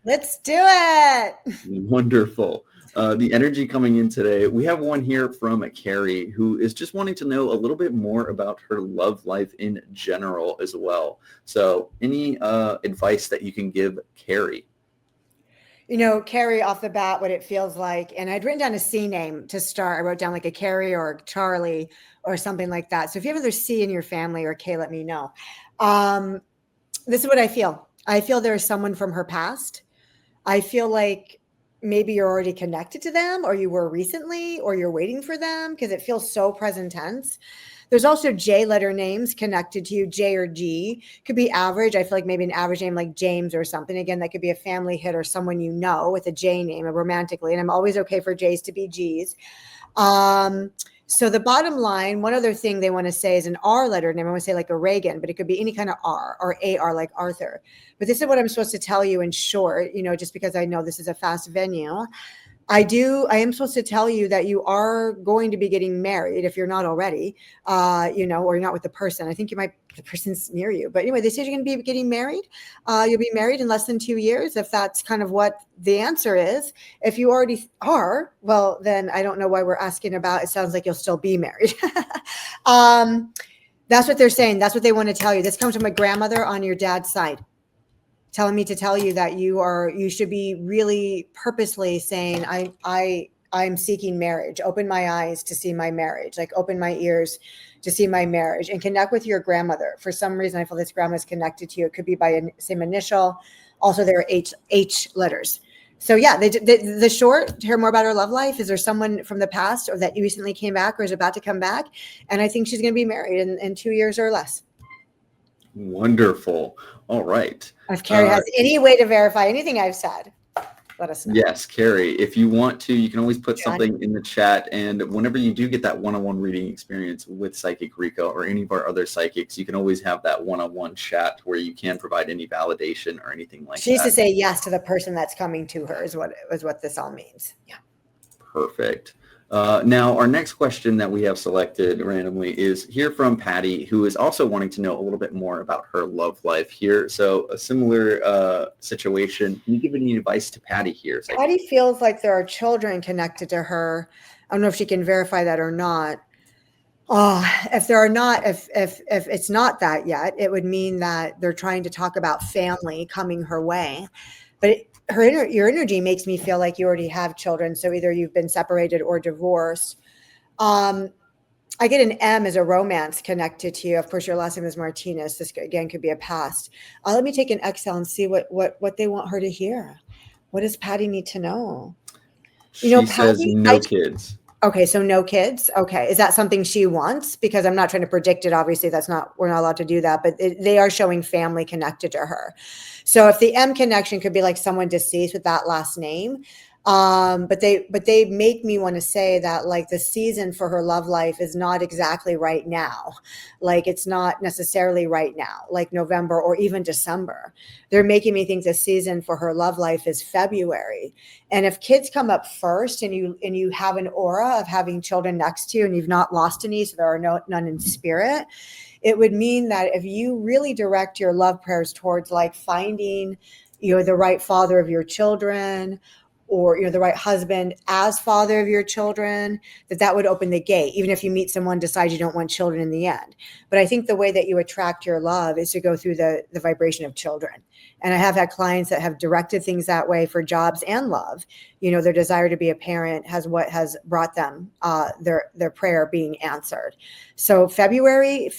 Let's do it. Wonderful. The energy coming in today, we have one here from Carrie who is just wanting to know a little bit more about her love life in general as well. So any advice that you can give Carrie? Carrie off the bat, what it feels like. And I'd written down a C name to start. I wrote down like a Carrie or a Charlie or something like that. So if you have another C in your family or K, let me know. Um, this is what I feel. I feel there's someone from her past. I feel like maybe you're already connected to them or you were recently or you're waiting for them because it feels so present tense. There's also J letter names connected to you, J or G. Could be average. I feel like maybe an average name like James or something. Again, that could be a family hit or someone you know with a J name romantically. And I'm always okay for J's to be G's. Um, so the bottom line, one other thing they want to say is an R letter name. I want to say like a Reagan, but it could be any kind of R or AR like Arthur. But this is what I'm supposed to tell you in short, just because I know this is a fast venue. I am supposed to tell you that you are going to be getting married if you're not already, or you're not with the person. I think the person's near you. But anyway, they say you're going to be getting married. You'll be married in less than 2 years, if that's kind of what the answer is. If you already are, well, then I don't know why we're asking about. It sounds like you'll still be married. um, that's what they're saying. That's what they want to tell you. This comes from a grandmother on your dad's side telling me to tell you that you should be really purposely saying I'm seeking marriage. Open my eyes to see my marriage, like open my ears to see my marriage, and connect with your grandmother. For some reason I feel this grandma is connected to you. It could be by a same initial. Also there are H letters. So yeah, the short, to hear more about her love life, is there someone from the past or that you recently came back or is about to come back, and I think she's going to be married in 2 years or less. Wonderful. All right. If Carrie has any way to verify anything I've said, let us know. Yes, Carrie, if you want to, you can always put John? something in the chat. And whenever you do get that one-on-one reading experience with Psychic Rika or any of our other psychics, you can always have that one-on-one chat where you can provide any validation or anything like that. She needs to say yes to the person that's coming to her is what this all means. Yeah. Perfect. Now, our next question that we have selected randomly is here from Patty, who is also wanting to know a little bit more about her love life here. So a similar situation. Can you give any advice to Patty here? Patty feels like there are children connected to her. I don't know if she can verify that or not. Oh, if there are not, if it's not that yet, it would mean that they're trying to talk about family coming her way. But your energy makes me feel like you already have children. So either you've been separated or divorced. I get an M as a romance connected to you. Of course, your last name is Martinez. This again could be a past. Let me take an exhale and see what they want her to hear. What does Patty need to know? She says no kids. Okay, so no kids. Okay, is that something she wants? Because I'm not trying to predict it. Obviously, we're not allowed to do that. But they are showing family connected to her. So if the M connection could be like someone deceased with that last name, but they make me want to say that like the season for her love life is not exactly right now. Like it's not necessarily right now, like November or even December. They're making me think the season for her love life is February. And if kids come up first and you have an aura of having children next to you and you've not lost any, so there are none in spirit, it would mean that if you really direct your love prayers towards like finding the right father of your children, or the right husband as father of your children, that would open the gate, even if you meet someone, decide you don't want children in the end. But I think the way that you attract your love is to go through the vibration of children. And I have had clients that have directed things that way for jobs and love. Their desire to be a parent has brought them their prayer being answered. So February,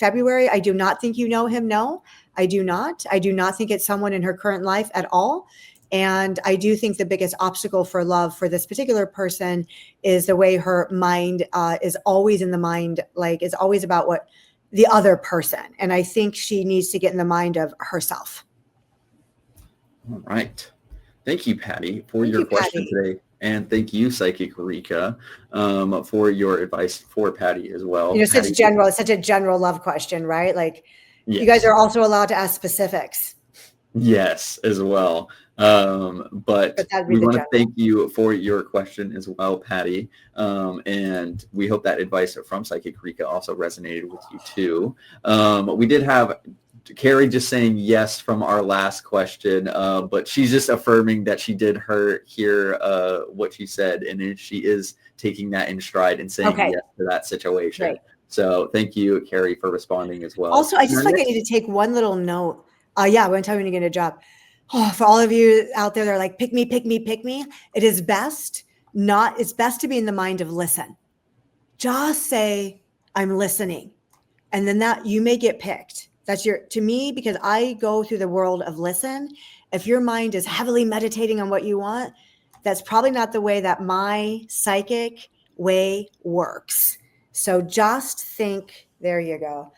I do not think you know him. No, I do not. I do not think it's someone in her current life at all. And I do think the biggest obstacle for love for this particular person is the way her mind is always in the mind, like is always about what the other person. And I think she needs to get in the mind of herself. All right. Thank you, Patty, for your question today. And thank you, Psychic Rika, for your advice for Patty as well. It's such a general love question, right? Like yes. You guys are also allowed to ask specifics. Yes, as well. But we want to thank you for your question as well, Patty. And we hope that advice from Psychic Rika also resonated with you too. We did have Carrie just saying yes from our last question, but she's just affirming that she did hear what she said, and she is taking that in stride and saying Okay, yes to that situation. great. So thank you, Carrie, for responding as well. Also, I just like I need to take one little note. Yeah, one time when you get a job. Oh, for all of you out there that are like, pick me, pick me, pick me. It's best to be in the mind of listen. Just say, I'm listening. And then that you may get picked. To me, because I go through the world of listen. If your mind is heavily meditating on what you want, that's probably not the way that my psychic way works. So just think, there you go.